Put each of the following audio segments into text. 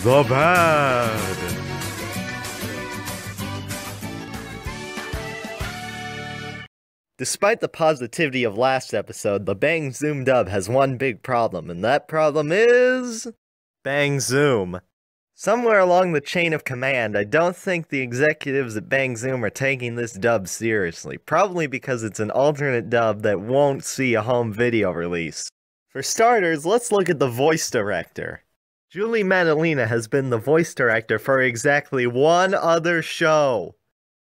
The Bad. Despite the positivity of last episode, the Bang Zoom dub has one big problem, and that problem is... Bang Zoom. Somewhere along the chain of command, I don't think the executives at Bang Zoom are taking this dub seriously, probably because it's an alternate dub that won't see a home video release. For starters, let's look at the voice director. Julie Madalena has been the voice director for exactly one other show.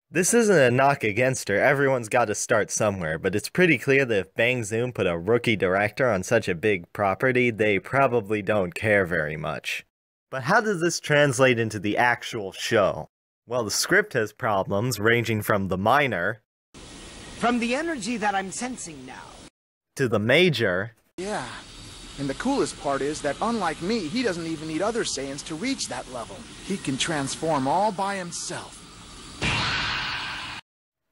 This isn't a knock against her, everyone's got to start somewhere, but it's pretty clear that if Bang Zoom put a rookie director on such a big property, they probably don't care very much. But how does this translate into the actual show? Well, the script has problems ranging from the minor, from the energy that I'm sensing now, to the major. Yeah, and the coolest part is that unlike me, he doesn't even need other Saiyans to reach that level. He can transform all by himself.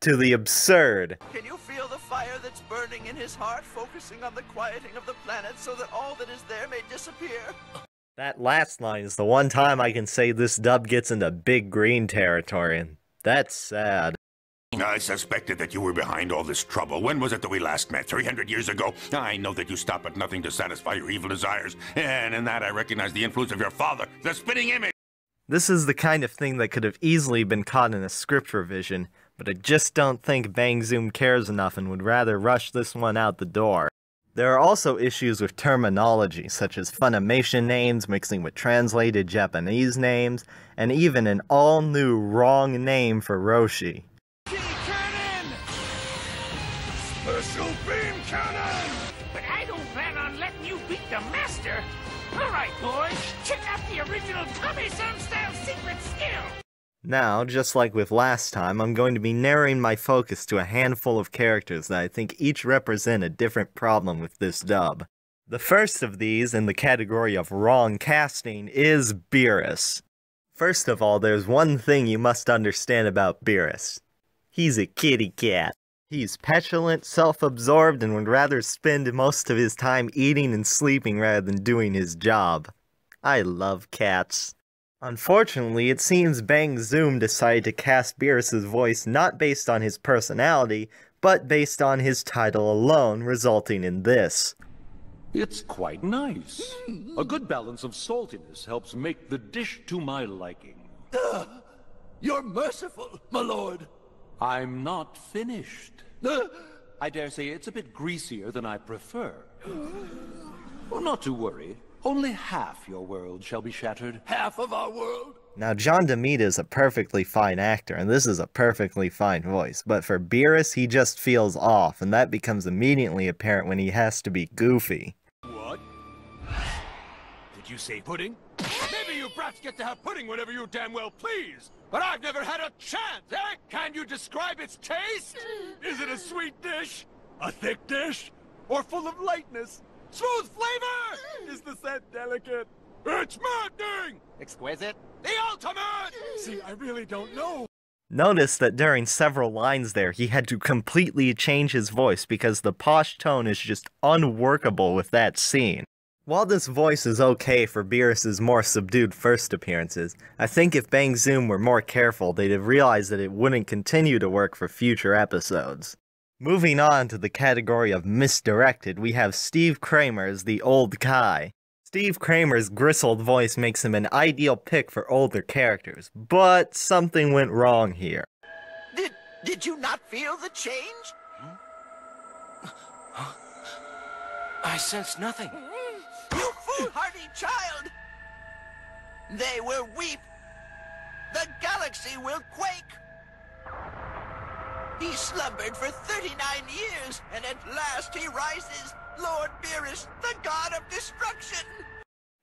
To the absurd. Can you feel the fire that's burning in his heart, focusing on the quieting of the planet so that all that is there may disappear? That last line is the one time I can say this dub gets into big green territory, and that's sad. I suspected that you were behind all this trouble. When was it that we last met? 300 years ago? I know that you stop at nothing to satisfy your evil desires, and in that I recognize the influence of your father, the spitting image! This is the kind of thing that could have easily been caught in a script revision, but I just don't think Bang Zoom cares enough and would rather rush this one out the door. There are also issues with terminology, such as Funimation names mixing with translated Japanese names, and even an all-new wrong name for Roshi. Cannon! Special beam cannon! But I don't plan on letting you beat the master! Alright, boys, check out the original Tommy-san style secret skill! Now, just like with last time, I'm going to be narrowing my focus to a handful of characters that I think each represent a different problem with this dub. The first of these, in the category of wrong casting, is Beerus. First of all, there's one thing you must understand about Beerus. He's a kitty cat. He's petulant, self-absorbed, and would rather spend most of his time eating and sleeping rather than doing his job. I love cats. Unfortunately, it seems Bang Zoom decided to cast Beerus' voice not based on his personality, but based on his title alone, resulting in this. It's quite nice. A good balance of saltiness helps make the dish to my liking. You're merciful, my lord. I'm not finished. I dare say it's a bit greasier than I prefer. Well, not to worry. Only half your world shall be shattered. Half of our world? Now, John DeMita is a perfectly fine actor, and this is a perfectly fine voice, but for Beerus, he just feels off, and that becomes immediately apparent when he has to be goofy. What? Did you say pudding? Maybe you brats get to have pudding whenever you damn well please, but I've never had a chance, eh? Can you describe its taste? Is it a sweet dish? A thick dish? Or full of lightness? Smooth flavor? Is the scent delicate? It's maddening! exquisite. The ultimate! See, I really don't know. Notice that during several lines there, he had to completely change his voice because the posh tone is just unworkable with that scene. While this voice is okay for Beerus' more subdued first appearances, I think if Bang Zoom were more careful, they'd have realized that it wouldn't continue to work for future episodes. Moving on to the category of misdirected, we have Steve Kramer as the Old Kai. Steve Kramer's grizzled voice makes him an ideal pick for older characters, but something went wrong here. Did you not feel the change? I sense nothing. You foolhardy child! They will weep. The galaxy will quake. He slumbered for 39 years, and at last he rises, Lord Beerus, the god of destruction!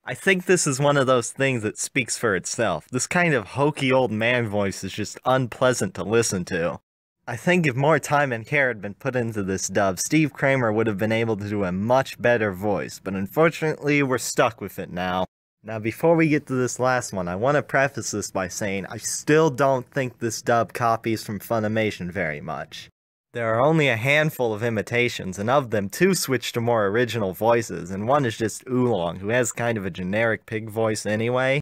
I think this is one of those things that speaks for itself. This kind of hokey old man voice is just unpleasant to listen to. I think if more time and care had been put into this dub, Steve Kramer would have been able to do a much better voice, but unfortunately we're stuck with it now. Now before we get to this last one, I want to preface this by saying I still don't think this dub copies from Funimation very much. There are only a handful of imitations, and of them 2 switch to more original voices, and one is just Oolong, who has kind of a generic pig voice anyway.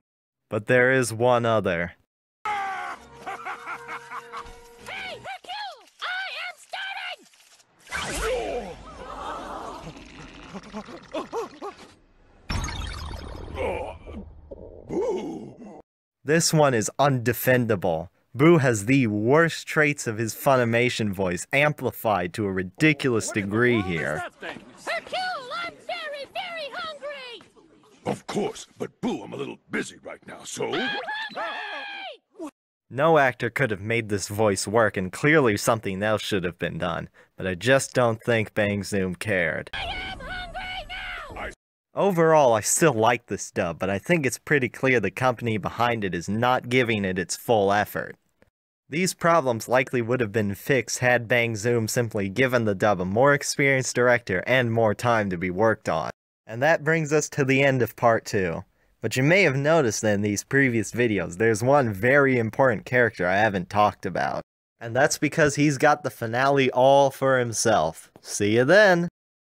But there is one other. Hey, Hercule! I am starting! This one is undefendable. Boo has the worst traits of his Funimation voice amplified to a ridiculous degree here. Hercule, I'm very, very hungry! Of course, but Boo, I'm a little busy right now, so... No actor could have made this voice work, and clearly something else should have been done, but I just don't think Bang Zoom cared. I am hungry now! Overall, I still like this dub, but I think it's pretty clear the company behind it is not giving it its full effort. These problems likely would have been fixed had Bang Zoom simply given the dub a more experienced director and more time to be worked on. And that brings us to the end of part 2. But you may have noticed that in these previous videos, there's one very important character I haven't talked about. And that's because he's got the finale all for himself. See you then!